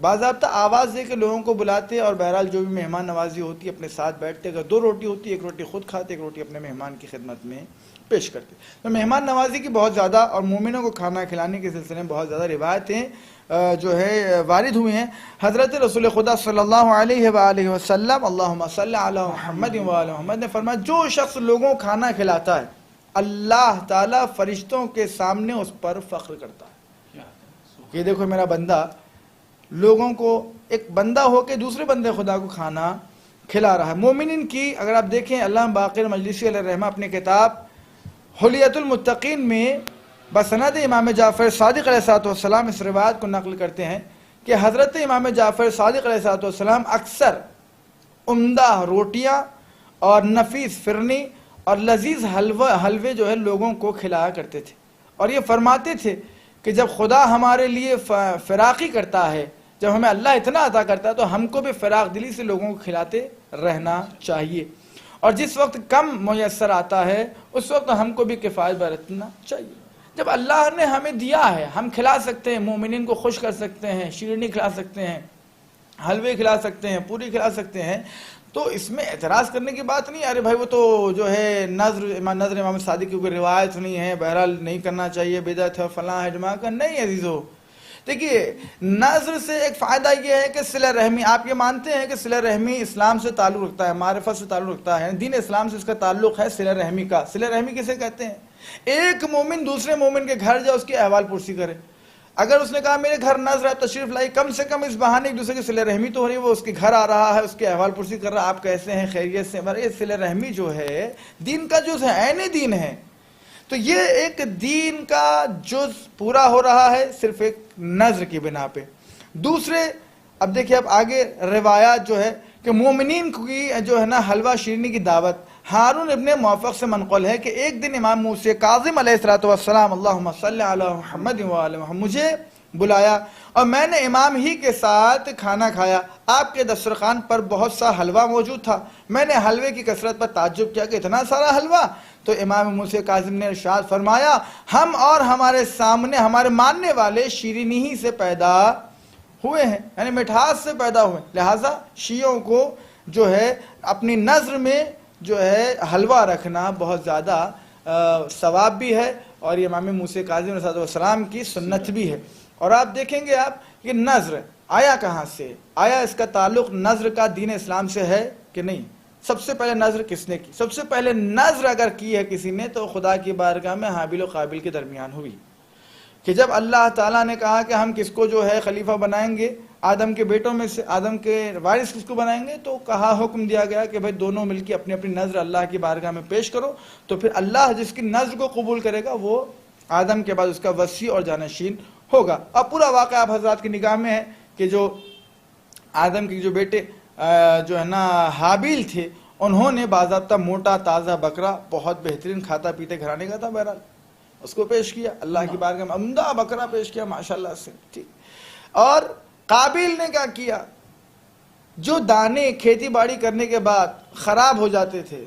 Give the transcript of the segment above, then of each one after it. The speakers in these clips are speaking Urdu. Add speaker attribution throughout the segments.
Speaker 1: باضابطہ آواز دے کے لوگوں کو بلاتے اور بہرحال جو بھی مہمان نوازی ہوتی ہے اپنے ساتھ بیٹھتے، اگر 2 روٹی ہوتی، 1 روٹی خود کھاتے، 1 روٹی اپنے مہمان کی خدمت میں پیش کرتے. تو مہمان نوازی کی بہت زیادہ اور مومنوں کو کھانا کھلانے کے سلسلے میں بہت زیادہ روایتیں جو ہے وارد ہوئی ہیں. حضرت رسول خدا صلی اللہ علیہ وآلہ وسلم اللہم صلی علی محمد وآلہ محمد نے فرمایا جو شخص لوگوں کو کھانا کھلاتا ہے اللہ تعالیٰ فرشتوں کے سامنے اس پر فخر کرتا ہے کہ دیکھو میرا بندہ لوگوں کو، ایک بندہ ہو کے دوسرے بندے خدا کو کھانا کھلا رہا ہے. مومنین کی اگر آپ دیکھیں علامہ باقر مجلسی علیہ الرحمہ اپنے کتاب حلیۃ المتقین میں بسند امام جعفر صادق علیہ السلام اس روایت کو نقل کرتے ہیں کہ حضرت امام جعفر صادق علیہ السلام اکثر عمدہ روٹیاں اور نفیس فرنی اور لذیذ حلوے جو ہے لوگوں کو کھلایا کرتے تھے، اور یہ فرماتے تھے کہ جب خدا ہمارے لیے فراخی کرتا ہے، جب ہمیں اللہ اتنا عطا کرتا ہے تو ہم کو بھی فراخ دلی سے لوگوں کو کھلاتے رہنا چاہیے، اور جس وقت کم میسر آتا ہے اس وقت ہم کو بھی کفایت برتنا چاہیے. جب اللہ نے ہمیں دیا ہے ہم کھلا سکتے ہیں، مومنین کو خوش کر سکتے ہیں، شیرنی کھلا سکتے ہیں، حلوے کھلا سکتے ہیں، پوری کھلا سکتے ہیں، تو اس میں اعتراض کرنے کی بات نہیں. ارے بھائی وہ تو جو ہے نظر امام صادق کی کوئی روایت نہیں ہے، بہرحال نہیں کرنا چاہیے، بدعت ہے، فلاں ہے، جماع کا نہیں. عزیزو دیکھیے نظر سے ایک فائدہ یہ ہے کہ صلہ رحمی، آپ یہ مانتے ہیں کہ صلہ رحمی اسلام سے تعلق رکھتا ہے، معرفت سے تعلق رکھتا ہے، دین اسلام سے اس کا تعلق ہے صلہ رحمی کا. صلہ رحمی کسے کہتے ہیں؟ ایک مومن دوسرے مومن کے گھر جائے اس کی احوال پرسی کرے. اگر اس نے کہا میرے گھر نظر ہے تشریف لائی، کم سے کم اس بہانے ایک دوسرے کی صلہ رحمی تو ہو رہی ہے، وہ اس کے گھر آ رہا ہے، اس کے احوال پرسی کر رہا ہے، آپ کیسے ہیں، خیریت سے. یہ صلہ رحمی جو ہے دین کا جز ہے، عین دین ہے. تو یہ ایک دین کا جز پورا ہو رہا ہے صرف ایک نظر کی بنا پہ. دوسرے اب دیکھیں اب آگے روایات جو ہے کہ مومنین کی جو ہے نا حلوہ شیرنی کی دعوت ہارون ابن موفق سے منقول ہے کہ ایک دن امام موسیٰ کاظم علیہ السلام اللہم صلی علی محمد وآلہ محمد مجھے بلایا اور میں نے امام ہی کے ساتھ کھانا کھایا. آپ کے دسترخوان پر بہت سا حلوہ موجود تھا. میں نے حلوے کی کثرت پر تعجب کیا کہ اتنا سارا حلوہ. تو امام موسیٰ کاظم نے ارشاد فرمایا ہم اور ہمارے سامنے ہمارے ماننے والے شیرینی ہی سے پیدا ہوئے ہیں، یعنی مٹھاس سے پیدا ہوئے. لہٰذا شیعوں کو جو ہے اپنی نظر میں جو ہے حلوہ رکھنا بہت زیادہ ثواب بھی ہے، اور یہ امام موسیٰ کاظم علیہ السلام کی سنت بھی ہے. اور آپ دیکھیں گے آپ یہ نظر آیا کہاں سے، آیا اس کا تعلق نظر کا دین اسلام سے ہے کہ نہیں؟ سب سے پہلے نظر کس نے کی؟ سب سے پہلے نظر اگر کی ہے کسی نے تو خدا کی بارگاہ میں حابیل و قابل کے درمیان ہوئی کہ جب اللہ تعالیٰ نے کہا کہ ہم کس کو جو ہے خلیفہ بنائیں گے، آدم کے بیٹوں میں سے آدم کے وارث کس کو بنائیں گے، تو کہا حکم دیا گیا کہ بھائی دونوں مل کے اپنی اپنی نظر اللہ کی بارگاہ میں پیش کرو. تو پھر اللہ جس کی نظر کو قبول کرے گا وہ آدم کے بعد اس کا وصی اور جانشین ہوگا. اب پورا واقعہ آپ حضرات کی نگاہ میں ہے کہ جو آدم کے جو بیٹے جو ہے نا حابیل تھے، انہوں نے باضابطہ موٹا تازہ بکرا بہت بہترین کھاتا پیتے گھرانے کا تھا، بہرحال اس کو پیش کیا اللہ کی بارگاہ میں، عمدہ بکرا پیش کیا ماشاءاللہ سے. ٹھیک. اور قابیل نے کیا کیا؟ جو دانے کھیتی باڑی کرنے کے بعد خراب ہو جاتے تھے،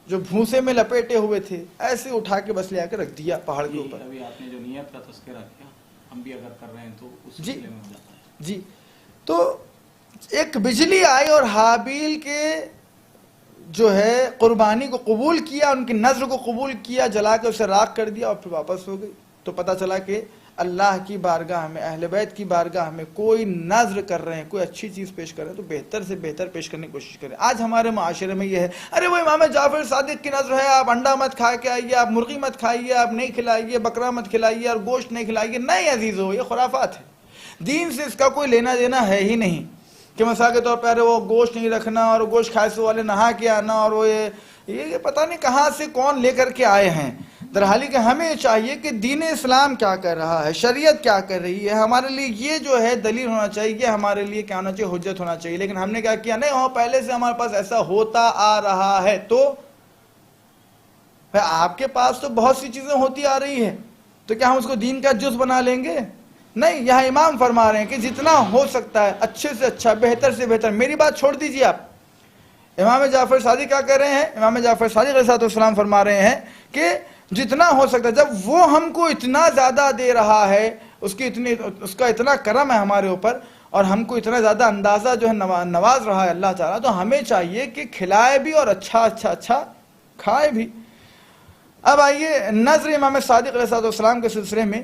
Speaker 1: جو بھوسے میں لپیٹے ہوئے تھے، ایسے اٹھا کے بس لے آ کے رکھ دیا پہاڑ کے اوپر.
Speaker 2: ابھی آپ نے جو نیت کا تذکرہ کیا، ہم بھی اگر کر رہے ہیں تو اس
Speaker 1: جی
Speaker 2: سلسلے میں ہو جاتا ہے.
Speaker 1: جی. تو ایک بجلی آئی اور حابیل کے جو ہے قربانی کو قبول کیا، ان کی نظر کو قبول کیا، جلا کے اسے راکھ کر دیا اور پھر واپس ہو گئی. تو پتہ چلا کہ اللہ کی بارگاہ میں، اہل بیت کی بارگاہ میں کوئی نظر کر رہے ہیں، کوئی اچھی چیز پیش کر رہے ہیں تو بہتر سے بہتر پیش کرنے کی کوشش کریں. آج ہمارے معاشرے میں یہ ہے ارے وہ امام جعفر صادق کی نظر ہے، آپ انڈا مت کھا کے آئیے، آپ مرغی مت کھائیے، آپ نہیں کھلائیے، بکرا مت کھلائیے اور گوشت نہیں کھلائیے. نہیں عزیزو، یہ خرافات ہے، دین سے اس کا کوئی لینا دینا ہے ہی نہیں. کہ مثال کے طور پہ وہ گوشت نہیں رکھنا اور گوشت کھائے سے والے نہا کے آنا، اور وہ یہ پتہ نہیں کہاں سے کون لے کر کے آئے ہیں. درحالی کہ ہمیں چاہیے کہ دین اسلام کیا کر رہا ہے، شریعت کیا کر رہی ہے، ہمارے لیے یہ جو ہے دلیل ہونا چاہیے، یہ ہمارے لیے کیا ہونا چاہیے، حجت ہونا چاہیے. لیکن ہم نے کیا کیا؟ نہیں، وہ پہلے سے ہمارے پاس ایسا ہوتا آ رہا ہے. تو آپ کے پاس تو بہت سی چیزیں ہوتی آ رہی ہیں، تو کیا ہم اس کو دین کا جز بنا لیں گے؟ نہیں. یہاں امام فرما رہے ہیں کہ جتنا ہو سکتا ہے اچھے سے اچھا، بہتر سے بہتر. میری بات چھوڑ دیجیے آپ، امام جعفر صادق کیا کہہ رہے ہیں؟ امام جعفر صادق علیہ السلام فرما رہے ہیں کہ جتنا ہو سکتا ہے، جب وہ ہم کو اتنا زیادہ دے رہا ہے، اس کا اتنا کرم ہے ہمارے اوپر، اور ہم کو اتنا زیادہ اندازہ جو ہے نواز رہا ہے اللہ تعالیٰ، تو ہمیں چاہیے کہ کھلائے بھی اور اچھا کھائے بھی۔ اب آئیے نذر امام صادق علیہ السلام کے سلسلے میں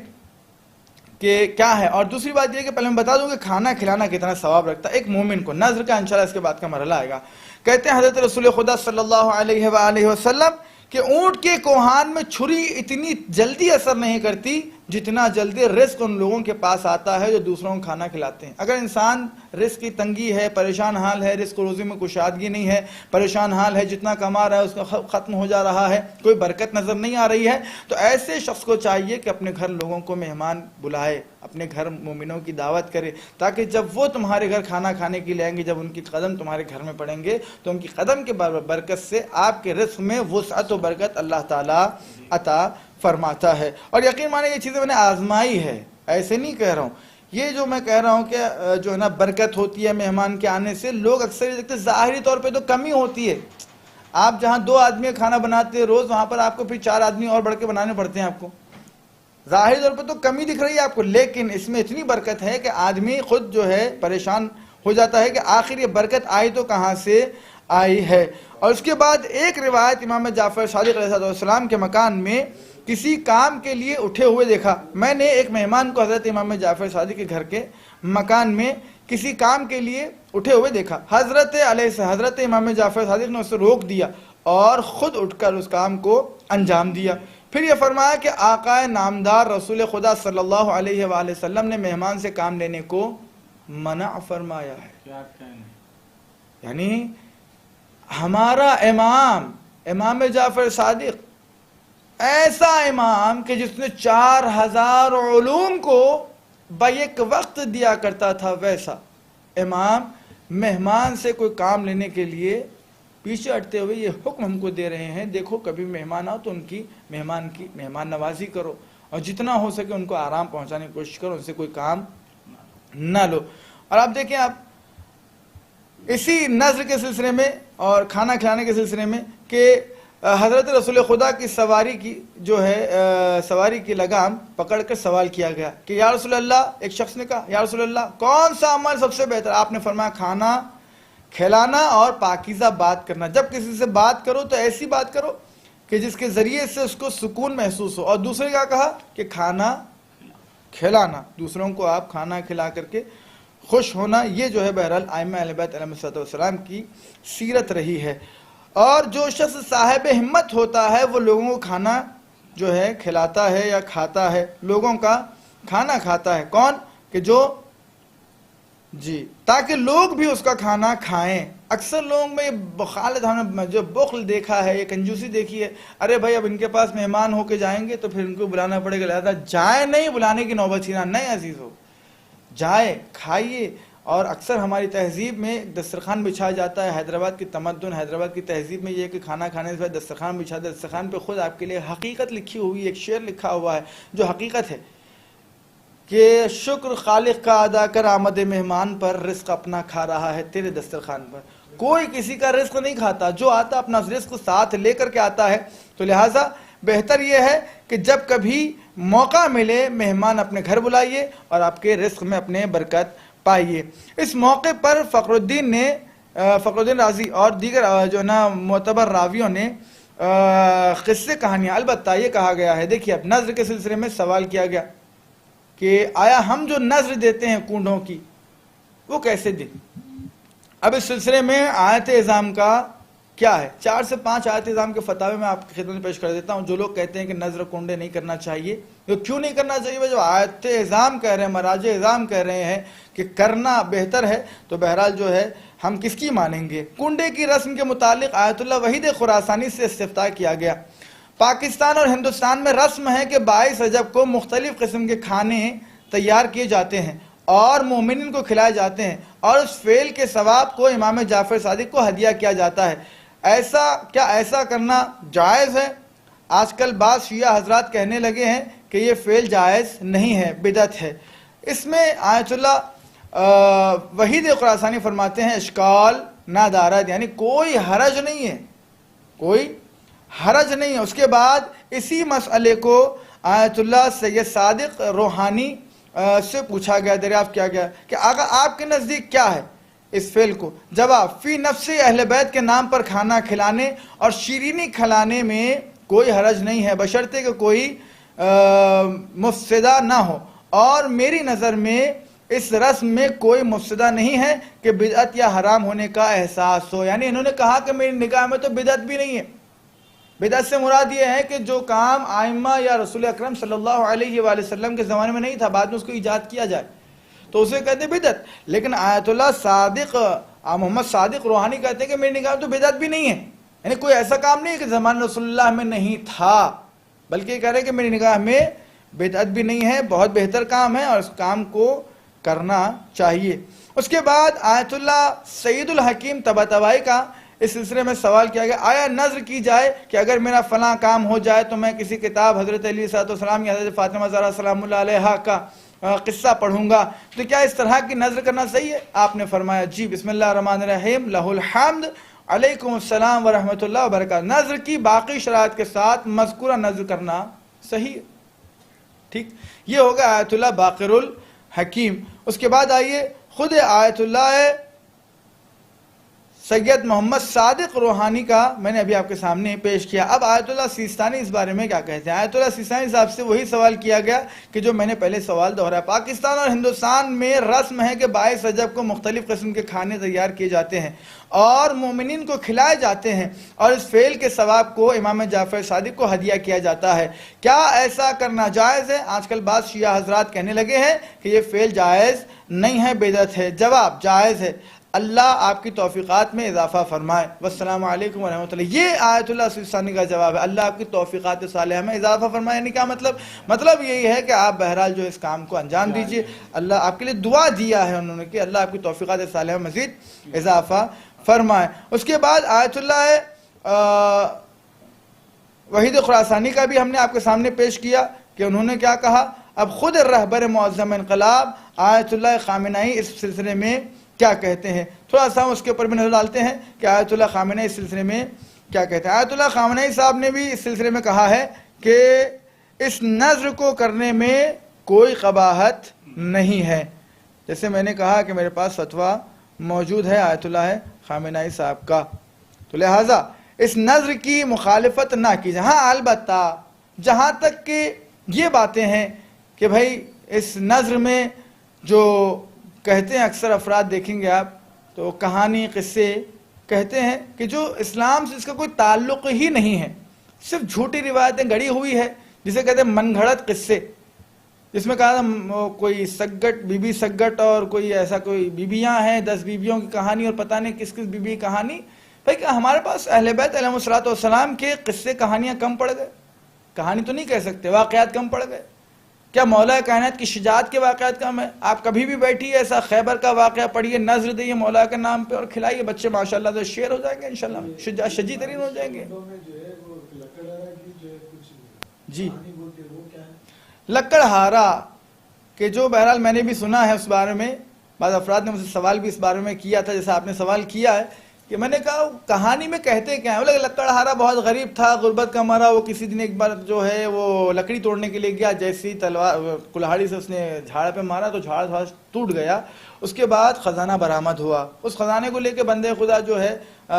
Speaker 1: کہ کیا ہے، اور دوسری بات یہ کہ پہلے میں بتا دوں کہ کھانا کھلانا کتنا ثواب رکھتا ہے ایک مومن کو۔ نذر کا انشاءاللہ اس کے بعد کا مرحلہ آئے گا۔ کہتے ہیں حضرت رسول خدا صلی اللہ علیہ وآلہ وسلم کہ اونٹ کے کوہان میں چھری اتنی جلدی اثر نہیں کرتی جتنا جلدی رزق ان لوگوں کے پاس آتا ہے جو دوسروں کو کھانا کھلاتے ہیں۔ اگر انسان رزق کی تنگی ہے، پریشان حال ہے، رزق روزی میں کشادگی نہیں ہے، پریشان حال ہے، جتنا کما رہا ہے اس کا ختم ہو جا رہا ہے، کوئی برکت نظر نہیں آ رہی ہے، تو ایسے شخص کو چاہیے کہ اپنے گھر لوگوں کو مہمان بلائے، اپنے گھر مومنوں کی دعوت کرے، تاکہ جب وہ تمہارے گھر کھانا کھانے کے لیے آئیں گے، جب ان کی قدم تمہارے گھر میں پڑیں گے تو ان کی قدم کے برکت سے آپ کے رزق میں وسعت و برکت اللہ تعالیٰ عطا فرماتا ہے۔ اور یقین مانے یہ چیزیں میں نے آزمائی ہے، ایسے نہیں کہہ رہا ہوں، یہ جو میں کہہ رہا ہوں کہ جو ہے نا برکت ہوتی ہے مہمان کے آنے سے، لوگ اکثر یہ دیکھتے ظاہری طور پہ تو کمی ہوتی ہے، آپ جہاں 2 آدمی کا کھانا بناتے ہیں روز، وہاں پر آپ کو پھر 4 آدمی اور بڑھ کے بنانے پڑتے ہیں، آپ کو ظاہری طور پہ تو کمی دکھ رہی ہے آپ کو، لیکن اس میں اتنی برکت ہے کہ آدمی خود جو ہے پریشان ہو جاتا ہے کہ آخر یہ برکت آئی تو کہاں سے آئی ہے۔ اور اس کے بعد ایک روایت امام جعفر صادق علیہ السلام کے مکان میں کسی کام کے لیے اٹھے ہوئے دیکھا۔ میں نے ایک مہمان کو حضرت امام جعفر صادق کے گھر کے مکان میں کسی کام کے لیے اٹھے ہوئے دیکھا، حضرت امام جعفر صادق نے اسے روک دیا اور خود اٹھ کر اس کام کو انجام دیا۔ پھر یہ فرمایا کہ آقا نامدار رسول خدا صلی اللہ علیہ وآلہ وسلم نے مہمان سے کام لینے کو منع فرمایا ہے۔ یعنی ہمارا امام جعفر صادق ایسا امام کہ جس نے 4000 علوم کو بیک وقت دیا کرتا تھا، ویسا امام مہمان سے کوئی کام لینے کے لیے پیچھے ہٹتے ہوئے یہ حکم ہم کو دے رہے ہیں، دیکھو کبھی مہمان آؤ تو ان کی مہمان نوازی کرو، اور جتنا ہو سکے ان کو آرام پہنچانے کی کوشش کرو، ان سے کوئی کام نہ لو۔ اور آپ دیکھیں، آپ اسی نذر کے سلسلے میں اور کھانا کھلانے کے سلسلے میں کہ حضرت رسول خدا کی سواری کی جو ہے سواری کی لگام پکڑ کر سوال کیا گیا کہ یا رسول اللہ، ایک شخص نے کہا یا رسول اللہ کون سا عمل سب سے بہتر؟ آپ نے فرمایا کھانا کھلانا اور پاکیزہ بات کرنا۔ جب کسی سے بات کرو تو ایسی بات کرو کہ جس کے ذریعے سے اس کو سکون محسوس ہو۔ اور دوسرے کیا کہا کہ کھانا کھلانا، دوسروں کو آپ کھانا کھلا کر کے خوش ہونا، یہ جو ہے بہرحال ائمہ اہل بیت علیہ السلام کی سیرت رہی ہے۔ اور جو شخص صاحب ہمت ہوتا ہے وہ لوگوں کو کھانا جو ہے کھلاتا ہے یا کھاتا ہے، لوگوں کا کھانا کھاتا ہے۔ کون؟ کہ جو تاکہ لوگ بھی اس کا کھانا کھائیں۔ اکثر لوگوں میں بخالت، ہم نے جو بخل دیکھا ہے، یہ کنجوسی دیکھی ہے، ارے بھائی اب ان کے پاس مہمان ہو کے جائیں گے تو پھر ان کو بلانا پڑے گا، لہذا جائے نہیں، بلانے کی نوبت چھینا نہیں۔ عزیز ہو، جائے کھائیے۔ اور اکثر ہماری تہذیب میں دسترخوان بچھایا جاتا ہے، حیدرآباد کی تمدن، حیدرآباد کی تہذیب میں یہ ہے کہ کھانا کھانے سے پہلے دسترخوان بچھا دے، دسترخوان پہ خود آپ کے لیے حقیقت لکھی ہوئی، ایک شعر لکھا ہوا ہے جو حقیقت ہے کہ شکر خالق کا ادا کر آمد مہمان پر، رزق اپنا کھا رہا ہے تیرے دسترخوان پر۔ کوئی کسی کا رزق نہیں کھاتا، جو آتا اپنا رزق ساتھ لے کر کے آتا ہے۔ تو لہٰذا بہتر یہ ہے کہ جب کبھی موقع ملے مہمان اپنے گھر بلائیے اور آپ کے رزق میں اپنے برکت پائیے۔ اس موقع پر فخر الدین رازی اور دیگر جو ہے نا معتبر راویوں نے قصے کہانیاں، البتہ یہ کہا گیا ہے، دیکھیے اب نذر کے سلسلے میں سوال کیا گیا کہ آیا ہم جو نذر دیتے ہیں کنڈوں کی وہ کیسے دیں؟ اب اس سلسلے میں آیت اعظام کا کیا ہے؟ 4 سے 5 آیت اعظام کے فتاوے میں آپ کی خدمت میں پیش کر دیتا ہوں۔ جو لوگ کہتے ہیں کہ نذر کنڈے نہیں کرنا چاہیے، یہ کیوں نہیں کرنا چاہیے؟ جب آیت اعظام کہہ رہے ہیں، مراجع اعظام کہہ رہے ہیں کہ کرنا بہتر ہے، تو بہرحال جو ہے ہم کس کی مانیں گے؟ کنڈے کی رسم کے متعلق آیت اللہ وحید خراسانی سے استفتاء کیا گیا۔ پاکستان اور ہندوستان میں رسم ہے کہ 22 رجب کو مختلف قسم کے کھانے تیار کیے جاتے ہیں اور مومنین کو کھلائے جاتے ہیں، اور اس فعل کے ثواب کو امام جعفر صادق کو ہدیہ کیا جاتا ہے۔ ایسا کرنا جائز ہے؟ آج کل بعض شیعہ حضرات کہنے لگے ہیں کہ یہ فعل جائز نہیں ہے، بدعت ہے۔ اس میں آیت اللہ وحید خراسانی فرماتے ہیں اشکال نادارت، یعنی کوئی حرج نہیں ہے، کوئی حرج نہیں ہے۔ اس کے بعد اسی مسئلے کو آیت اللہ سید صادق روحانی سے پوچھا گیا، دریافت کیا گیا کہ آقا آپ کے نزدیک کیا ہے اس فعل کو؟ جواب: فی نفس اہل بیت کے نام پر کھانا کھلانے اور شیرینی کھلانے میں کوئی حرج نہیں ہے، بشرطے کہ کوئی مفسدہ نہ ہو، اور میری نظر میں اس رسم میں کوئی مفسدہ نہیں ہے کہ بدعت یا حرام ہونے کا احساس ہو۔ یعنی انہوں نے کہا کہ میری نگاہ میں تو بدعت بھی نہیں ہے۔ بدعت سے مراد یہ ہے کہ جو کام آئمہ یا رسول اکرم صلی اللہ علیہ وآلہ وسلم کے زمانے میں نہیں تھا، بعد میں اس کو ایجاد کیا جائے تو اسے کہتے ہیں بدعت۔ لیکن آیت اللہ صادق محمد صادق روحانی کہتے ہیں کہ میری نگاہ میں تو بدعت بھی نہیں ہے، یعنی کوئی ایسا کام نہیں ہے کہ زمان رسول اللہ میں نہیں تھا، بلکہ یہ کہہ رہے ہیں کہ میری نگاہ میں بدعت بھی نہیں ہے، بہت بہتر کام ہے اور اس کام کو کرنا چاہیے۔ اس کے بعد آیت اللہ سعید الحکیم طباطبائی کا اس سلسلے میں سوال کیا گیا، آیا نظر کی جائے کہ اگر میرا فلاں کام ہو جائے تو میں کسی کتاب حضرت علی صلی اللہ علیہ وسلم یا حضرت فاطمہ زہرا سلام اللہ علیہا کا قصہ پڑھوں گا، تو کیا اس طرح کی نظر کرنا صحیح ہے؟ آپ نے فرمایا جی، بسم اللہ الرحمن الرحیم، لہ الحمد، علیکم السلام ورحمۃ اللہ وبرکاتہ۔ نظر کی باقی شرائط کے ساتھ مذکورہ نظر کرنا صحیح ہے۔ ٹھیک، یہ ہوگا آیت اللہ باقر الحکیم۔ اس کے بعد آئیے خود آیت اللہ سید محمد صادق روحانی کا میں نے ابھی آپ کے سامنے پیش کیا۔ اب آیت اللہ سیستانی اس بارے میں کیا کہتے ہیں؟ آیت اللہ سیستانی صاحب سے وہی سوال کیا گیا کہ جو میں نے پہلے سوال دہرایا۔ پاکستان اور ہندوستان میں رسم ہے کہ 22 رجب کو مختلف قسم کے کھانے تیار کیے جاتے ہیں اور مومنین کو کھلائے جاتے ہیں، اور اس فعل کے ثواب کو امام جعفر صادق کو ہدیہ کیا جاتا ہے۔ کیا ایسا کرنا جائز ہے؟ آج کل بعض شیعہ حضرات کہنے لگے ہیں کہ یہ فعل جائز نہیں ہے، بدعت ہے۔ جواب: جائز ہے، اللہ آپ کی توفیقات میں اضافہ فرمائے۔ والسلام علیکم ورحمۃ اللہ۔ یہ آیت اللہ سیستانی کا جواب ہے، اللہ آپ کی توفیقات صالحہ میں اضافہ فرمائے۔ یعنی کیا مطلب؟ مطلب یہی ہے کہ آپ بہرحال جو اس کام کو انجام دیجئے، اللہ آپ کے لیے دعا دیا ہے انہوں نے کہ اللہ آپ کی توفیقات صالحہ میں مزید اضافہ فرمائے۔ اس کے بعد آیت اللہ وحید خراسانی کا بھی ہم نے آپ کے سامنے پیش کیا کہ انہوں نے کیا کہا۔ اب خود رہبر معظم انقلاب آیت اللہ خامنہئی اس سلسلے میں کیا کہتے ہیں، تھوڑا سا اس کے اوپر بھی نظر ڈالتے ہیں کہ آیت اللہ خامنہئی اس سلسلے میں کیا کہتے ہیں۔ آیت اللہ خامنہئی صاحب نے بھی اس سلسلے میں کہا ہے کہ اس نظر کو کرنے میں کوئی قباحت نہیں ہے۔ جیسے میں نے کہا کہ میرے پاس فتویٰ موجود ہے آیت اللہ خامنہئی صاحب کا، تو لہٰذا اس نظر کی مخالفت نہ کی جائے۔ ہاں البتہ جہاں تک کہ یہ باتیں ہیں کہ بھائی اس نظر میں جو کہتے ہیں اکثر افراد دیکھیں گے آپ تو کہانی قصے کہتے ہیں کہ جو اسلام سے اس کا کوئی تعلق ہی نہیں ہے، صرف جھوٹی روایتیں گڑی ہوئی ہے، جسے کہتے ہیں من گھڑت قصے، جس میں کہا تھا کوئی سگٹ بی بی سگٹ اور کوئی ایسا کوئی بیبیاں ہیں 10 بیبیوں کی کہانی اور پتہ نہیں کس کس بیبی کی کہانی۔ بھائی کہ ہمارے پاس اہل بیت علیہم الصلوۃ والسلام کے قصے کہانیاں کم پڑ گئے؟ کہانی تو نہیں کہہ سکتے، واقعات کم پڑ گئے۔ کیا مولا کائنات کی شجاعت کے واقعات کم ہے؟ آپ کبھی بھی بیٹھیے ایسا خیبر کا واقعہ پڑھیے، نظر دیئے مولا کے نام پہ اور کھلائیے، بچے ماشاءاللہ سے شیر ہو جائیں گے انشاءاللہ، شجیع ترین ہو جائیں گے۔ جی لکڑہارا کہ جو بہرحال میں نے بھی سنا ہے اس بارے میں، بعض افراد نے مجھ سے سوال بھی اس بارے میں کیا تھا جیسا آپ نے سوال کیا ہے، کہ میں نے کہا کہانی میں کہتے کیا ہیں؟ لکڑہارا بہت غریب تھا، غربت کا مرا، وہ کسی دن ایک بار جو ہے وہ لکڑی توڑنے کے لیے گیا، جیسی تلوار کلہاڑی سے اس نے جھاڑ پہ مارا تو جھاڑ ٹوٹ گیا، اس کے بعد خزانہ برآمد ہوا۔ اس خزانے کو لے کے بندے خدا جو ہے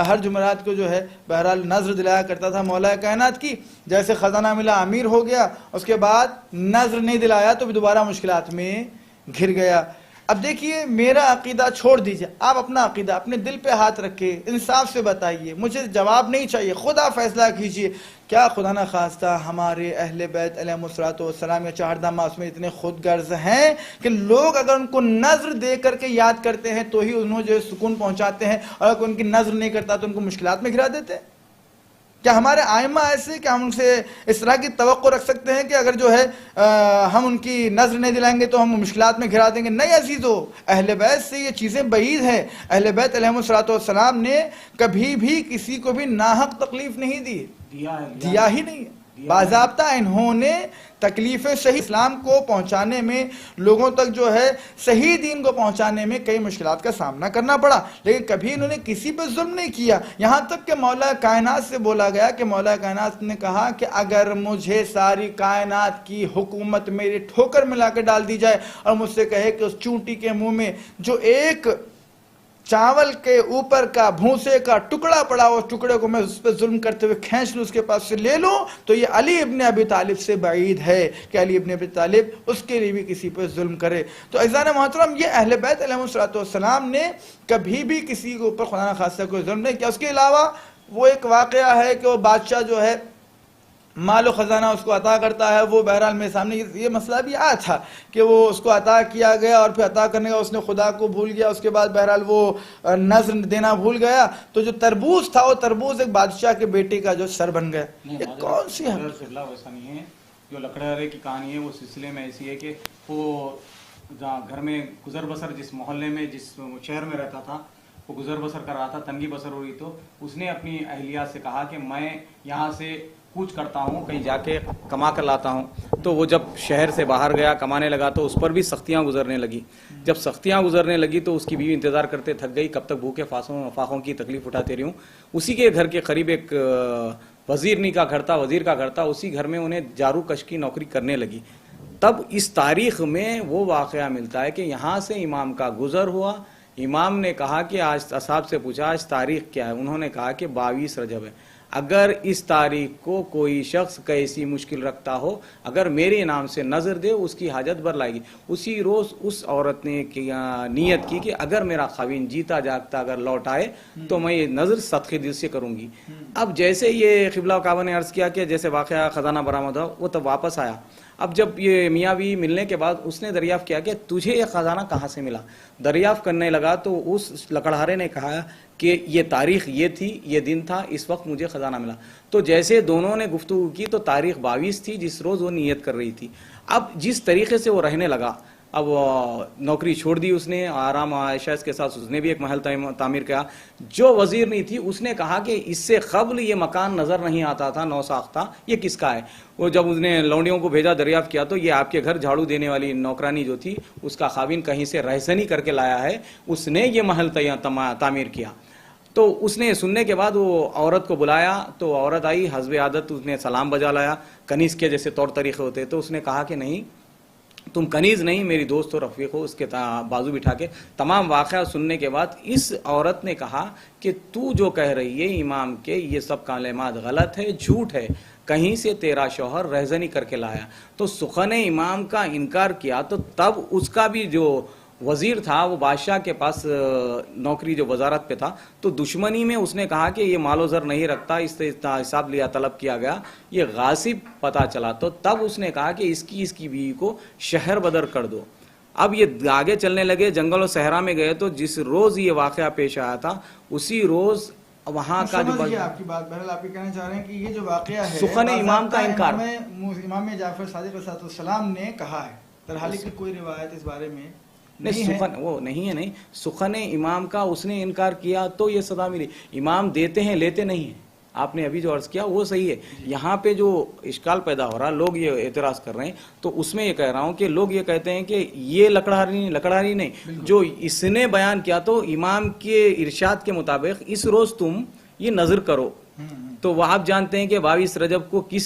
Speaker 1: ہر جمعرات کو جو ہے بہرحال نظر دلایا کرتا تھا مولا کائنات کی، جیسے خزانہ ملا امیر ہو گیا، اس کے بعد نظر نہیں دلایا تو بھی دوبارہ مشکلات میں گھر گیا۔ اب دیکھیے میرا عقیدہ چھوڑ دیجئے، آپ اپنا عقیدہ اپنے دل پہ ہاتھ رکھے، انصاف سے بتائیے، مجھے جواب نہیں چاہیے، خدا فیصلہ کیجئے۔ کیا خدا نہ خواستہ ہمارے اہل بیت علیہم الصلوۃ والسلام یا چہاردہ معصومین اتنے خود غرض ہیں کہ لوگ اگر ان کو نظر دے کر کے یاد کرتے ہیں تو ہی انہوں جو سکون پہنچاتے ہیں، اور اگر ان کی نظر نہیں کرتا تو ان کو مشکلات میں گھرا دیتے ہیں؟ کیا ہمارے آئمہ ایسے کہ ہم ان سے اس طرح کی توقع رکھ سکتے ہیں کہ اگر جو ہے ہم ان کی نظر نہیں دلائیں گے تو ہم مشکلات میں گھرا دیں گے؟ نہیں عزیزو، اہل بیت سے یہ چیزیں بعید ہیں۔ اہل بیت علیہم الصلوۃ والسلام نے کبھی بھی کسی کو بھی ناحق تکلیف نہیں دی، دیا ہی نہیں ہے۔ باضابطہ انہوں نے تکلیف صحیح اسلام کو پہنچانے میں، لوگوں تک جو ہے صحیح دین کو پہنچانے میں کئی مشکلات کا سامنا کرنا پڑا، لیکن کبھی انہوں نے کسی پہ ظلم نہیں کیا. یہاں تک کہ مولا کائنات سے بولا گیا کہ مولا کائنات نے کہا کہ اگر مجھے ساری کائنات کی حکومت میری ٹھوکر ملا کے ڈال دی جائے اور مجھ سے کہے کہ اس چونٹی کے منہ میں جو ایک چاول کے اوپر کا بھونسے کا ٹکڑا پڑا ہو، اس ٹکڑے کو میں اس پہ ظلم کرتے ہوئے کھینچ لوں، اس کے پاس سے لے لوں، تو یہ علی ابن ابی طالب سے بعید ہے کہ علی ابن ابی طالب اس کے لیے بھی کسی پہ ظلم کرے. تو عزیزان محترم، یہ اہل بیت علیہ السلام نے کبھی بھی کسی کے اوپر خدا نخواستہ کوئی ظلم نہیں کیا. اس کے علاوہ وہ ایک واقعہ ہے کہ وہ بادشاہ جو ہے مال و خزانہ اس کو عطا کرتا ہے، وہ بہرحال میرے سامنے یہ مسئلہ بھی آیا تھا کہ وہ اس کو عطا کیا گیا اور پھر عطا کرنے کا اس نے خدا کو بھول گیا، اس کے بعد بہرحال وہ نذر دینا بھول گیا، تو جو تربوز تھا وہ تربوز ایک بادشاہ کے بیٹے کا جو سر بن گیا. یہ کون سی ہے؟
Speaker 2: ویسا نہیں ہے. جو لکڑہارے کی کہانی ہے وہ سلسلے میں ایسی ہے کہ وہ گھر میں گزر بسر جس محلے میں جس شہر میں رہتا تھا وہ گزر بسر کر رہا تھا، تنگی بسر ہو رہی، تو اس نے اپنی اہلیہ سے کہا کہ میں یہاں سے کوچ کرتا ہوں، کہیں جا کے کما کر لاتا ہوں. تو وہ جب شہر سے باہر گیا کمانے لگا تو اس پر بھی سختیاں گزرنے لگی. جب سختیاں گزرنے لگی تو اس کی بیوی انتظار کرتے تھک گئی، کب تک بھوکے فاقوں کی تکلیف اٹھاتے رہی ہوں. اسی کے گھر کے قریب ایک وزیرنی کا گھر تھا، وزیر کا گھر تھا، اسی گھر میں انہیں جارو کش کی نوکری کرنے لگی. تب اس تاریخ میں وہ واقعہ ملتا ہے کہ یہاں سے امام کا گزر ہوا. امام نے کہا کہ آج اصحاب سے پوچھا آج تاریخ کیا ہے، انہوں نے کہا کہ 22 رجب ہے. اگر اس تاریخ کو کوئی شخص کیسی مشکل رکھتا ہو، اگر میرے نام سے نظر دے اس کی حاجت بر لائے گی. اسی روز اس عورت نے نیت کی کہ اگر میرا خاوند جیتا جاگتا اگر لوٹ آئے تو میں یہ نظر صدقے دل سے کروں گی. اب جیسے یہ قبلہ کعبہ نے عرض کیا کہ جیسے واقعہ خزانہ برآمد ہوا، وہ تب واپس آیا. اب جب یہ میاں بھی ملنے کے بعد اس نے دریافت کیا کہ تجھے یہ خزانہ کہاں سے ملا. دریافت کرنے لگا تو اس لکڑہارے نے کہا کہ یہ تاریخ یہ تھی، یہ دن تھا، اس وقت مجھے خزانہ ملا. تو جیسے دونوں نے گفتگو کی تو تاریخ 22 تھی جس روز وہ نیت کر رہی تھی. اب جس طریقے سے وہ رہنے لگا، اب نوکری چھوڑ دی اس نے، آرام عائشہ اس کے ساتھ اس نے بھی ایک محل تعمیر کیا. جو وزیر نہیں تھی اس نے کہا کہ اس سے قبل یہ مکان نظر نہیں آتا تھا، نو ساختہ، یہ کس کا ہے. وہ جب اس نے لونڈیوں کو بھیجا دریافت کیا تو یہ آپ کے گھر جھاڑو دینے والی نوکرانی جو تھی اس کا خاوند کہیں سے رہزنی کر کے لایا ہے، اس نے یہ محل تعمیر کیا. تو اس نے سننے کے بعد وہ عورت کو بلایا تو عورت آئی، حسب عادت اس نے سلام بجا لایا، کنیز کے جیسے طور طریقے ہوتے. تو اس نے کہا کہ نہیں تم کنیز نہیں، میری دوست ہو، رفیق ہو. اس کے بازو بٹھا کے تمام واقعہ سننے کے بعد اس عورت نے کہا کہ تو جو کہہ رہی ہے امام کے یہ سب کلمات غلط ہے، جھوٹ ہے، کہیں سے تیرا شوہر رہزنی کر کے لایا. تو سخن امام کا انکار کیا. تو تب اس کا بھی جو وزیر تھا وہ بادشاہ کے پاس نوکری جو وزارت پہ تھا، تو دشمنی میں اس نے کہا کہ یہ مال و زر نہیں رکھتا، اس سے حساب لیا طلب کیا گیا، یہ غاصب پتہ چلا. تو تب اس نے کہا کہ اس کی بیوی کو شہر بدر کر دو. اب یہ آگے چلنے لگے، جنگل و صحرا میں گئے تو جس روز یہ واقعہ پیش آیا تھا اسی روز وہاں کا جو
Speaker 1: آپ کی بات بہرحال آپ یہ کہنا چاہ رہے ہیں کہ یہ جو واقعہ ہے
Speaker 2: سخن امام کا انکار
Speaker 1: امام جعفر صادق علیہ السلام نے کہا ہے، درحالی کی کوئی روایت اس بارے میں
Speaker 2: نہیں، سخن وہ نہیں ہے. نہیں، سخن امام کا اس نے انکار کیا تو یہ سزا ملی. امام دیتے ہیں لیتے نہیں ہیں. آپ نے ابھی جو عرض کیا وہ صحیح ہے. یہاں پہ جو اشکال پیدا ہو رہا، لوگ یہ اعتراض کر رہے ہیں، تو اس میں یہ کہہ رہا ہوں کہ لوگ یہ کہتے ہیں کہ یہ لکڑہاری نہیں، جو اس نے بیان کیا تو امام کے ارشاد کے مطابق اس روز تم یہ نظر کرو. تو وہ آپ جانتے ہیں کہ 22 رجب کو کس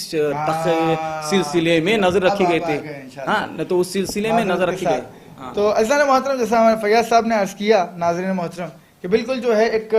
Speaker 2: سلسلے میں نظر رکھی گئی تھی. ہاں، تو اس سلسلے میں نظر رکھی گئی.
Speaker 1: تو عزیزان محترم، جیسا ہمارے فیاض صاحب نے عرض کیا، ناظرین محترم، کہ بالکل جو ہے ایک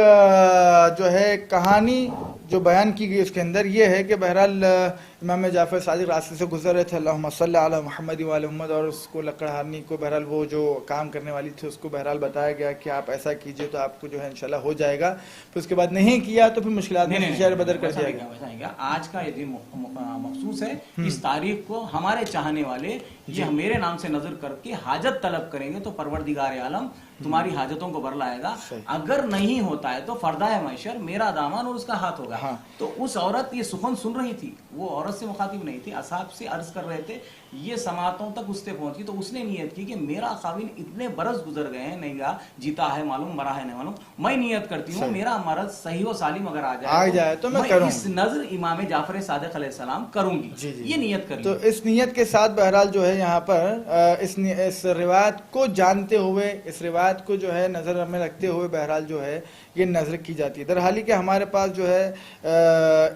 Speaker 1: جو ہے کہانی جو بیان کی گئی اس کے اندر یہ ہے کہ بہرحال امام جعفر صادق راستے سے گزر رہے تھے، اللہم صلی علی محمد وعلی محمد، اور اس کو لکڑہارنی کو بہرحال وہ جو کام کرنے والی تھی اس کو بہرحال بتایا گیا کہ آپ ایسا کیجئے تو آپ کو جو ہے انشاءاللہ ہو جائے گا. پھر اس کے بعد نہیں کیا تو پھر مشکلات میں شہر بدر کر دیا
Speaker 2: گیا. آج کا یہ دن مخصوص ہے، اس تاریخ کو ہمارے چاہنے والے یہ میرے نام سے نظر کر کے حاجت طلب کریں گے تو پروردگار عالم تمہاری حاجتوں کو برلائے گا. اگر نہیں ہوتا ہے تو فردہ محشر میرا دامن اور اس کا ہاتھ ہوگا. تو اس عورت یہ سخن سن رہی تھی، وہ عورت عورت سے مخاطب نہیں تھے، اصحاب سے عرض کر رہے تھے، یہ سماعتوں تک اس سے پہنچی تو اس نے نیت کی کہ میرا خاوند اتنے برس گزر گئے ہیں، نہیں گا جیتا ہے معلوم، مرا ہے نہیں معلوم، میں نیت کرتی ہوں میرا مرض صحیح و سالم اگر آ جائے تو میں اس نظر امام جعفر صادق علیہ السلام کروں گی، یہ نیت کری.
Speaker 1: تو اس نیت کے ساتھ بہرحال جو ہے یہاں پر اس روایت کو جانتے ہوئے، اس روایت کو جو ہے نظر میں رکھتے ہوئے بہرحال جو ہے یہ نظر کی جاتی ہے. در حالی کہ ہمارے پاس جو ہے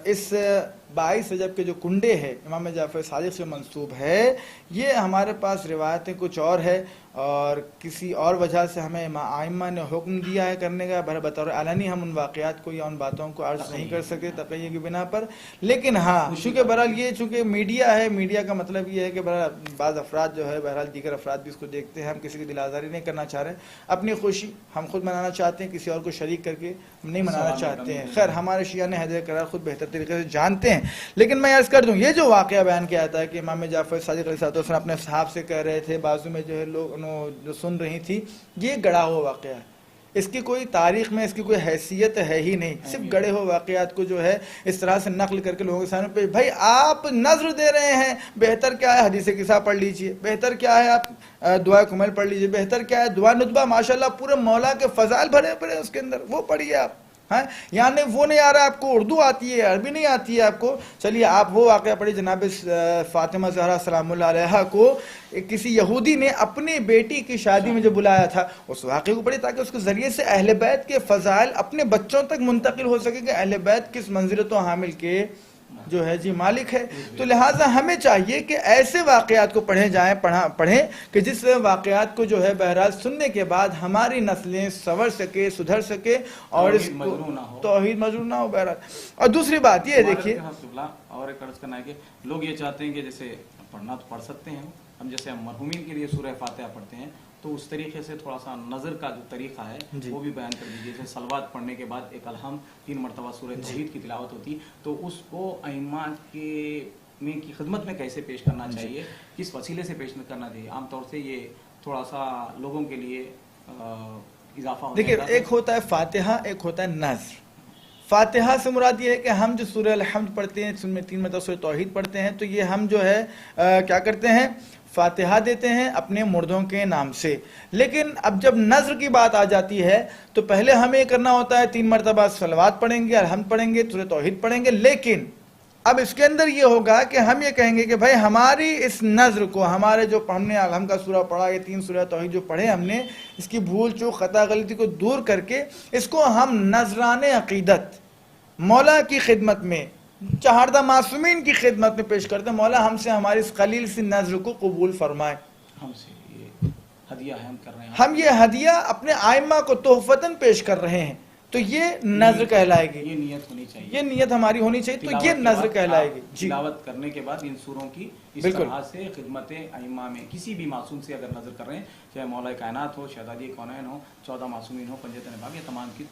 Speaker 1: اس 22 رجب کے جو کنڈے ہے امام جعفر صادق سے منسوب ہے، یہ ہمارے پاس روایتیں کچھ اور ہے، اور کسی اور وجہ سے ہمیں ائمہ نے حکم دیا ہے کرنے کا. بطور علنی ہم ان واقعات کو یا ان باتوں کو عرض نہیں کر سکتے تقیہ کی بنا پر، لیکن ہاں چونکہ بہرحال یہ چونکہ میڈیا ہے، میڈیا کا مطلب یہ ہے کہ بعض افراد جو ہے بہرحال دیگر افراد بھی اس کو دیکھتے ہیں. ہم کسی کی دل آزاری نہیں کرنا چاہ رہے، اپنی خوشی ہم خود منانا چاہتے ہیں، کسی اور کو شریک کر کے ہم نہیں منانا چاہتے ہیں. خیر ہمارے شیعہ نے حیدر قرار خود بہتر طریقے سے جانتے ہیں. لیکن میں عرض کر دوں، یہ جو واقعہ بیان کیا جاتا ہے کہ امام جعفر صادق علیہ السلام اپنے صحاب سے کہہ رہے تھے، بازو میں جو ہے لوگ جو سن رہی تھی، یہ گڑھا ہوا واقعہ ہے. اس کی کوئی تاریخ میں اس کی کوئی حیثیت ہے ہی نہیں. صرف گڑھے ہوئے واقعات کو جو ہے اس طرح سے نقل کر کے لوگوں کے سامنے پیش. بھائی آپ نظر دے رہے ہیں، بہتر کیا ہے حدیث قصہ پڑھ لیجئے، بہتر کیا ہے آپ دعا کمل پڑھ لیجئے، بہتر کیا ہے دعا ندبہ، ماشاءاللہ پورے مولا کے فضائل بھرے پڑے اس کے اندر، وہ پڑھیے آپ. یعنی وہ نہیں آ رہا آپ کو اردو آتی ہے، عربی نہیں آتی ہے آپ کو، چلیے آپ وہ واقعہ پڑھیے جناب فاطمہ زہرا سلام اللہ علیہا کو کسی یہودی نے اپنی بیٹی کی شادی میں جو بلایا تھا، اس واقعے کو پڑھیے تاکہ اس کے ذریعے سے اہل بیت کے فضائل اپنے بچوں تک منتقل ہو سکے کہ اہل بیت کس منزلت و حامل کے جو ہے جی مالک ہے. تو لہٰذا ہمیں چاہیے کہ ایسے واقعات کو پڑھیں جائیں، پڑھیں کہ جس واقعات کو جو ہے بہرحال سننے کے بعد ہماری نسلیں سنور سکے، سدھر سکے اور اس کو توحید مجروح نہ ہو بہرحال. اور دوسری بات یہ دیکھیے،
Speaker 2: اور ایک عرض کرنا ہے کہ لوگ یہ چاہتے ہیں کہ جیسے پڑھنا تو پڑھ سکتے ہیں ہم، جیسے ہم مرحومین کے لیے سورہ فاتحہ پڑھتے ہیں تو اس طریقے سے تھوڑا سا نظر کا جو طریقہ ہے وہ بھی بیان کر دیجیے. جیسے صلوات پڑھنے کے بعد ایک الحمد 3 مرتبہ سورہ توحید کی تلاوت ہوتی، تو اس کو ائمہ کی خدمت میں کیسے پیش کرنا چاہیے، کس وسیلے سے پیش کرنا چاہیے. عام طور سے یہ تھوڑا سا لوگوں کے لیے اضافہ ہو.
Speaker 1: دیکھیے ایک ہوتا ہے فاتحہ، ایک ہوتا ہے نظر. فاتحہ سے مراد یہ ہے کہ ہم جو سورہ الحمد پڑھتے ہیں، 3 مرتبہ سورہ توحید پڑھتے ہیں، تو یہ ہم جو ہے کیا کرتے ہیں، فاتحہ دیتے ہیں اپنے مردوں کے نام سے. لیکن اب جب نظر کی بات آ جاتی ہے تو پہلے ہمیں یہ کرنا ہوتا ہے 3 مرتبہ صلوات پڑھیں گے، الحمد پڑھیں گے، سورہ توحید پڑھیں گے. لیکن اب اس کے اندر یہ ہوگا کہ ہم یہ کہیں گے کہ بھائی ہماری اس نظر کو، ہمارے جو ہم نے الحمد کا سورہ پڑھا، یہ 3 سورہ توحید جو پڑھے ہم نے، اس کی بھول چوک خطا غلطی کو دور کر کے اس کو ہم نذران عقیدت مولا کی خدمت میں، چہاردہ معصومین کی خدمت میں پیش کرتے ہیں. مولا ہم سے ہماری اس قلیل سی نظر کو قبول فرمائے.
Speaker 2: ہم سے یہ ہدیہ ہے، ہم کر رہے ہیں،
Speaker 1: ہم یہ ہدیہ اپنے ائمہ کو تحفتاً پیش کر رہے ہیں، تو یہ نظر کہلائے گی.
Speaker 2: یہ نیت ہونی چاہیے،
Speaker 1: یہ نیت ہماری ہونی چاہیے، تو یہ نظر کہلائے گی.
Speaker 2: تلاوت کرنے کے بعد ان سوروں کی اس طرح سے خدمت ائمہ میں کسی بھی معصوم سے اگر نظر کر رہے ہیں، چاہے مولا کائنات ہو، شہزادی کونین ہو، 14 معصومین ہو، پنجتن باغ، یہ تمام کی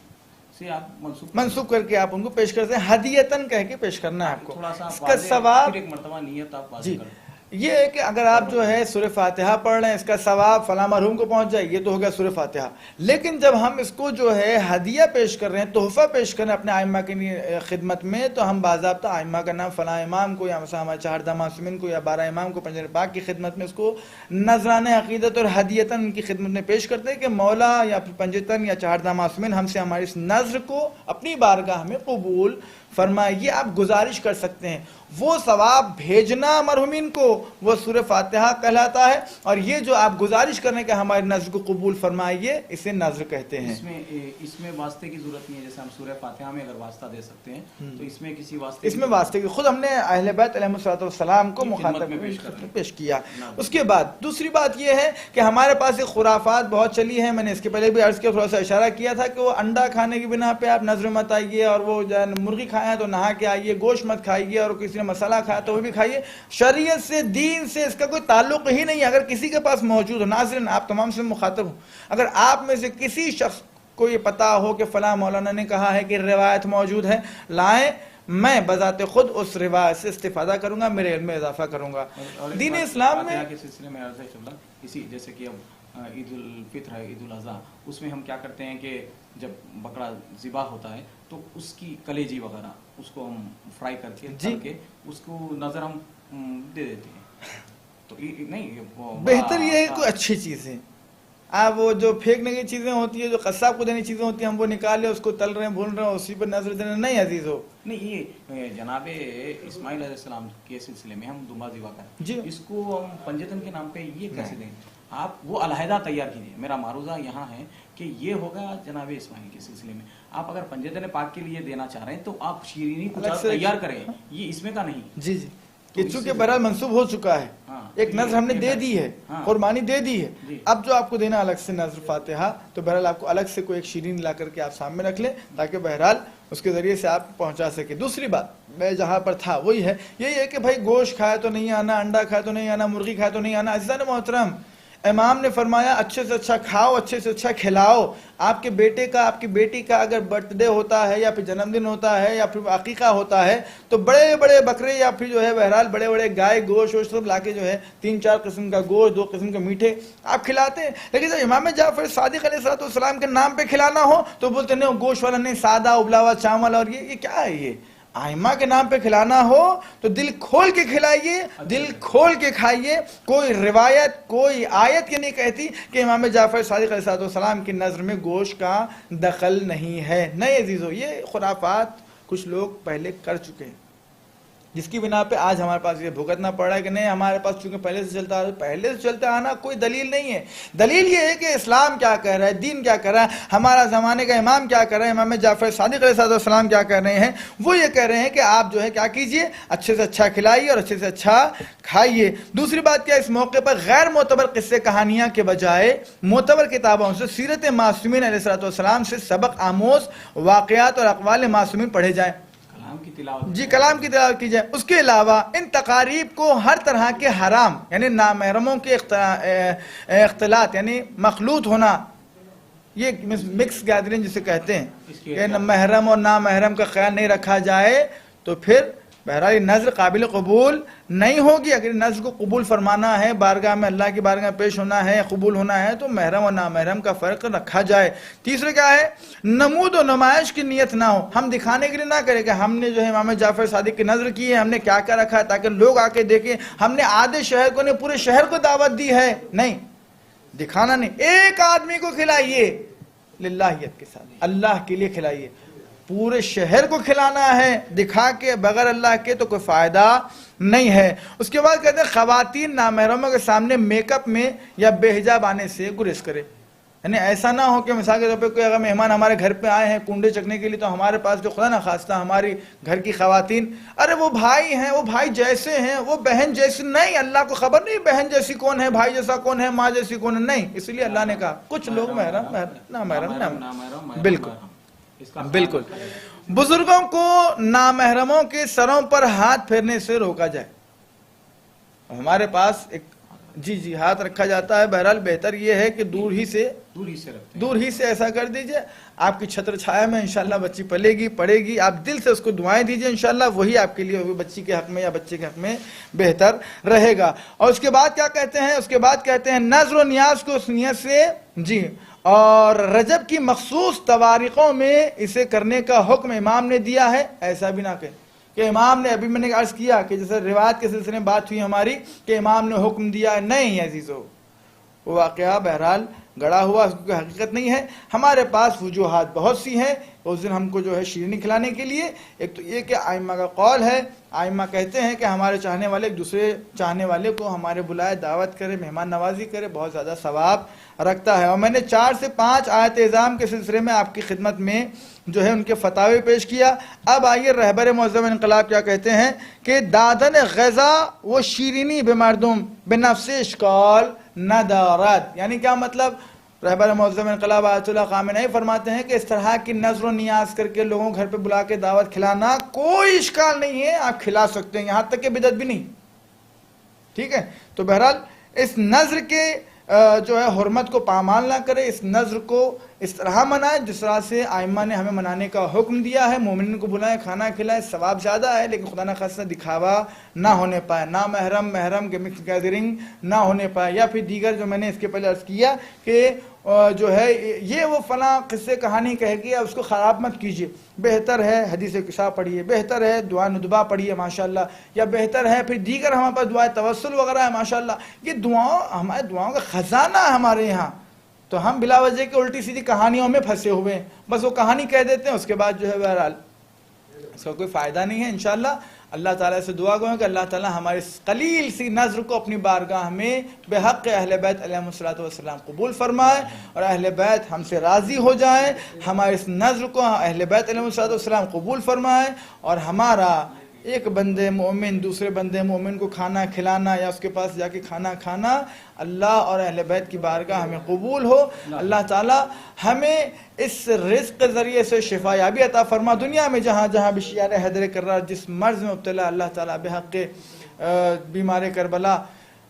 Speaker 2: سے آپ
Speaker 1: منسوخ کر کے آپ ان کو پیش کرتے ہیں، ہدیتاً کہہ کے پیش کرنا ہے آپ کو.
Speaker 2: تھوڑا سا
Speaker 1: اس کا ثواب
Speaker 2: ایک مرتبہ نیت آپ واضح کریں.
Speaker 1: یہ ہے کہ اگر آپ جو ہے سورہ فاتحہ پڑھ رہے ہیں، اس کا ثواب فلاں مرحوم کو پہنچ جائے، یہ تو ہو گیا سورہ فاتحہ. لیکن جب ہم اس کو جو ہے ہدیہ پیش کر رہے ہیں، تحفہ پیش کر رہے ہیں اپنے ائمہ کی خدمت میں، تو ہم باضابطہ ائمہ کا نام فلاں امام کو، یا مثلا ہمارے چہاردہ معصومین کو، یا 12 امام کو پنجر پاک کی خدمت میں اس کو نذران عقیدت اور ہدیتاً ان کی خدمت میں پیش کرتے ہیں کہ مولا یا پنجتن یا چہاردہ معصومین ہم سے ہماری اس نذر کو اپنی بارگاہ میں قبول فرمائے. یہ آپ گزارش کر سکتے ہیں. وہ ثواب بھیجنا مرحومین کو وہ سورہ فاتحہ کہلاتا ہے، اور یہ جو آپ گزارش کرنے کا ہماری نظر کو قبول فرمائیے، اسے نظر کہتے ہیں.
Speaker 2: اس میں واسطے کی ضرورت نہیں ہے. جیسے ہم سورہ فاتحہ میں اگر واسطہ دے سکتے ہیں تو اس میں کسی واسطے،
Speaker 1: اس میں واسطے کی خود ہم نے اہل بیت علیہ الصلوۃ والسلام کو مخاطب میں پیش کیا. اس کے بعد دوسری بات یہ ہے کہ ہمارے پاس ایک خرافات بہت چلی ہیں. میں نے اس کے پہلے بھی عرض کیا، تھوڑا سا اشارہ کیا تھا کہ وہ انڈا کھانے کی بنا پہ آپ نظر مت آئیے، اور وہ مرغی کھائے ہیں تو نہا کے آئیے، گوشت مت کھائیے، اور کسی نے مسالہ کھایا تو وہ بھی کھائیے. شریعت سے، دین سے اس کا کوئی تعلق ہی نہیں. اگر کسی کے پاس موجود ہو، ناظرین آپ تمام سے مخاطب ہوں، اگر آپ میں سے کسی شخص کو یہ پتا ہو کہ فلاں مولانا نے کہا ہے کہ روایت موجود ہے، لائیں، میں بذات خود اس روایت سے استفادہ کروں گا، میرے علم میں اضافہ کروں گا. دین اسلام میں
Speaker 2: کے سلسلے میں عرض ہے اسی جیسے کہ اب عید الفطر ہے، عید الاضحیٰ، اس میں ہم کیا کرتے ہیں کہ جب بکرا ذبح ہوتا ہے تو اس کی کلیجی وغیرہ اس کو ہم فرائی کر کے
Speaker 1: جی
Speaker 2: تل کے اس کو نظر ہم دے دیتے ہیں. تو نہیں وہ
Speaker 1: بہتر یہ ہے کوئی اچھی چیز ہے. آپ وہ جو پھینکنے کی چیزیں ہوتی ہیں، جو قصاب کو دینے کی چیزیں ہوتی ہیں، ہم وہ نکال لیں، اس کو تل رہے ہیں، بھون رہے ہیں، اسی پر نظر دینا نہیں عزیز ہو.
Speaker 2: نہیں، یہ جناب اسماعیل علیہ السلام کے سلسلے میں ہم دمبا ذبح کریں
Speaker 1: جی
Speaker 2: اس کو ہم پنجتن کے نام پہ یہ کیسے دیں؟ آپ وہ علیحدہ تیار کیجیے. میرا معروضہ یہاں ہے کہ یہ ہوگا جناب اسماعیل کے سلسلے میں. آپ اگر پنجتن پاک کے لیے دینا چاہ رہے ہیں تو آپ شیرینی کچھ تیار کریں، یہ اس میں کا نہیں.
Speaker 1: جی جی، کہ چونکہ بہرحال منسوخ ہو چکا ہے، ایک نظر ہم نے دے دی ہے، قربانی دے دی ہے. اب جو آپ کو دینا الگ سے نظر فاتحہ، تو بہرحال آپ کو الگ سے کوئی ایک شیرین لا کر کے آپ سامنے رکھ لیں تاکہ بہرحال اس کے ذریعے سے آپ پہنچا سکے. دوسری بات میں جہاں پر تھا وہی ہے، یہی ہے کہ بھائی گوشت کھائے تو نہیں آنا، انڈا کھائے تو نہیں آنا، مرغی کھائے تو نہیں آنا. عزیزان محترم، امام نے فرمایا اچھے سے اچھا کھاؤ، اچھے سے اچھا کھلاؤ. آپ کے بیٹے کا، آپ کی بیٹی کا اگر برتھ ڈے ہوتا ہے یا پھر جنم دن ہوتا ہے یا پھر عقیقہ ہوتا ہے تو بڑے بڑے بکرے یا پھر جو ہے بہرحال بڑے بڑے گائے گوشت ووشت سب لا کے جو ہے 3-4 قسم کا گوشت، 2 قسم کے میٹھے آپ کھلاتے ہیں. لیکن جب امام جعفر صادق علیہ السلام کے نام پہ کھلانا ہو تو بولتے نہیں گوشت والا نہیں، سادہ ابلا ہوا چاول. اور یہ کیا ہے؟ یہ آئمہ کے نام پہ کھلانا ہو تو دل کھول کے کھلائیے، دل کھول کے کھائیے. کوئی روایت، کوئی آیت یہ نہیں کہتی کہ امام جعفر صادق علیہ السلام کی نظر میں گوشت کا دخل نہیں ہے. نہیں عزیزو، یہ خرافات کچھ لوگ پہلے کر چکے ہیں، جس کی بنا پہ آج ہمارے پاس یہ بھگتنا پڑ رہا ہے کہ نہیں ہمارے پاس چونکہ پہلے سے چلتا آنا کوئی دلیل نہیں ہے. دلیل یہ ہے کہ اسلام کیا کہہ رہا ہے، دین کیا کہہ رہا ہے، ہمارا زمانے کا امام کیا کہہ رہے ہیں، امام جعفر صادق علیہ السلام کیا کہہ رہے ہیں. وہ یہ کہہ رہے ہیں کہ آپ جو ہے کیا کیجئے، اچھے سے اچھا کھلائیے اور اچھے سے اچھا کھائیے. دوسری بات کیا، اس موقع پر غیر معتبر قصے کہانیاں کے بجائے معتبر کتابوں سے سیرت معصومین علیہ السلام سے سبق آموز واقعات اور اقوال معصومین پڑھے جائیں. جی کلام کی تلاوت کی جائے. اس کے علاوہ ان تقاریب کو ہر طرح کے حرام یعنی نامحرموں کے اختلاط یعنی مخلوط ہونا، یہ مکس گیدرنگ جسے کہتے ہیں کہ محرم اور نامحرم کا خیال نہیں رکھا جائے تو پھر بہرحال نظر قابل قبول نہیں ہوگی. اگر نظر کو قبول فرمانا ہے، بارگاہ میں اللہ کی بارگاہ میں پیش ہونا ہے، قبول ہونا ہے تو محرم اور نامحرم کا فرق رکھا جائے. تیسرے کیا ہے، نمود و نمائش کی نیت نہ ہو. ہم دکھانے کے لیے نہ کریں کہ ہم نے جو ہے امام جعفر صادق کی نظر کی ہے، ہم نے کیا کیا رکھا ہے تاکہ لوگ آ کے دیکھیں. ہم نے آدھے شہر کو نہیں پورے شہر کو دعوت دی ہے، نہیں، دکھانا نہیں. ایک آدمی کو کھلائیے للہیت کے ساتھ، اللہ کے لیے کھلائیے. پورے شہر کو کھلانا ہے دکھا کے بغیر اللہ کے تو کوئی فائدہ نہیں ہے. اس کے بعد کہتے ہیں خواتین نامحرموں کے سامنے میک اپ میں یا بے حجاب آنے سے گریز کرے. یعنی ایسا نہ ہو کہ مثال کے طور پہ کوئی اگر مہمان ہمارے گھر پہ آئے ہیں کنڈے چکنے کے لیے تو ہمارے پاس جو خدا نخواستہ ہماری گھر کی خواتین، ارے وہ بھائی ہیں، وہ بھائی جیسے ہیں، وہ بہن جیسی نہیں. اللہ کو خبر نہیں بہن جیسی کون ہے، بھائی جیسا کون ہے، ماں جیسی کون ہے. نہیں، اس لیے اللہ نے کہا کچھ لوگ محرم نامحرم بالکل بالکل. بزرگوں کو نامحرموں کے سروں پر ہاتھ پھیرنے سے روکا جائے. ہمارے پاس ایک جی ہاتھ رکھا جاتا ہے، بہرحال بہتر یہ ہے کہ دور ہی سے ایسا کر دیجئے. آپ کی چھتر چھایا میں انشاءاللہ بچی پلے گی، پڑھے گی، آپ دل سے اس کو دعائیں دیجئے، انشاءاللہ وہی آپ کے لیے بچی کے حق میں یا بچے کے حق میں بہتر رہے گا. اور اس کے بعد کیا کہتے ہیں، اس کے بعد کہتے ہیں نظر و نیاز کو اس نیت سے اور رجب کی مخصوص تواریخوں میں اسے کرنے کا حکم امام نے دیا ہے. ایسا بھی نہ کہیں کہ امام نے، ابھی میں نے عرض کیا کہ جیسے روایت کے سلسلے میں بات ہوئی ہماری کہ امام نے حکم دیا ہے، نہیں عزیزو، وہ واقعہ بہرحال گڑا ہوا، اس کی حقیقت نہیں ہے. ہمارے پاس وجوہات بہت سی ہیں اس دن ہم کو جو ہے شیرینی کھلانے کے لیے. ایک تو یہ کہ آئمہ کا قول ہے، آئمہ کہتے ہیں کہ ہمارے چاہنے والے ایک دوسرے چاہنے والے کو ہمارے بلائے، دعوت کرے، مہمان نوازی کرے، بہت زیادہ ثواب رکھتا ہے. اور میں نے 4 سے 5 آیت اعظام کے سلسلے میں آپ کی خدمت میں جو ہے ان کے فتاوی پیش کیا. اب آئیے رہبر معظم انقلاب کیا کہتے ہیں کہ دادن غذا و شیرینی بے مردم بے نفس اشکال ندارت. یعنی کیا مطلب؟ رہبر معظم انقلاب آیت اللہ خامنہئی فرماتے ہیں کہ اس طرح کی نظر و نیاز کر کے لوگوں گھر پہ بلا کے دعوت کھلانا کوئی اشکال نہیں ہے، آپ کھلا سکتے ہیں، یہاں تک کہ بدعت بھی نہیں. ٹھیک ہے، تو بہرحال اس نظر کے جو ہے حرمت کو پامال نہ کرے، اس نظر کو اس طرح منائے جس طرح سے آئمہ نے ہمیں منانے کا حکم دیا ہے. مومنین کو بلائیں، کھانا کھلائیں، ثواب زیادہ ہے، لیکن خدا نخواستہ دکھاوا نہ ہونے پائے، نہ محرم کے مکس گیدرنگ نہ ہونے پائے، یا پھر دیگر جو میں نے اس کے پہلے عرض کیا کہ جو ہے یہ وہ فلاں قصے کہانی کہہ گیا اس کو خراب مت کیجیے، بہتر ہے حدیث قصہ پڑھیے، بہتر ہے دعا ندبہ پڑھیے ماشاءاللہ، یا بہتر ہے پھر دیگر ہمارے پاس دعائے توسل وغیرہ ہے ماشاءاللہ. یہ ہمارے دعاؤں کا خزانہ ہے ہمارے یہاں. تو ہم بلا وجہ کے الٹی سیدھی کہانیوں میں پھنسے ہوئے ہیں، بس وہ کہانی کہہ دیتے ہیں، اس کے بعد جو ہے بہرحال اس کا کوئی فائدہ نہیں ہے. انشاءاللہ اللہ تعالیٰ سے دعا گو کہ اللہ تعالیٰ ہماری اس قلیل سی نظر کو اپنی بارگاہ میں بحق اہل بیت علیہ السلام قبول فرمائے، اور اہل بیت ہم سے راضی ہو جائیں. ہماری اس نظر کو اہل بیت علیہ السلام قبول فرمائے، اور ہمارا ایک بندے مومن دوسرے بندے مومن کو کھانا کھلانا یا اس کے پاس جا کے کھانا کھانا اللہ اور اہل بیت کی بارگاہ ہمیں قبول ہو. اللہ تعالیٰ ہمیں اس رزق کے ذریعے سے شفا یابی عطا فرما. دنیا میں جہاں جہاں بھی شیعہ حیدر کرار جس مرض میں مبتلا اللہ تعالیٰ بحق بیمار کربلا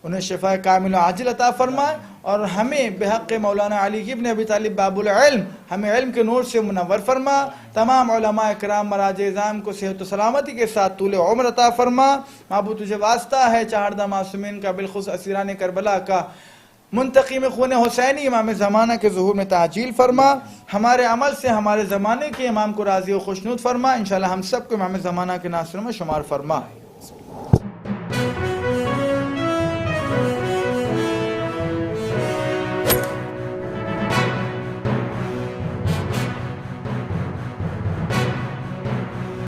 Speaker 1: انہیں شفا کامل و عاجل عطا فرمائے، اور ہمیں بحق مولانا علی ابن ابی طالب باب العلم ہمیں علم کے نور سے منور فرما. تمام علماء کرام مراجع اعظام کو صحت و سلامتی کے ساتھ طول عمر عطا فرما. معبود تجھے واسطہ ہے چہاردہ معصومین کا بالخصوص اسیران کربلا کا منتقم خون حسینی امام زمانہ کے ظہور میں تعجیل فرما. ہمارے عمل سے ہمارے زمانے کے امام کو راضی و خوشنود فرما. انشاءاللہ ہم سب کو امام زمانہ کے ناصروں میں شمار فرما.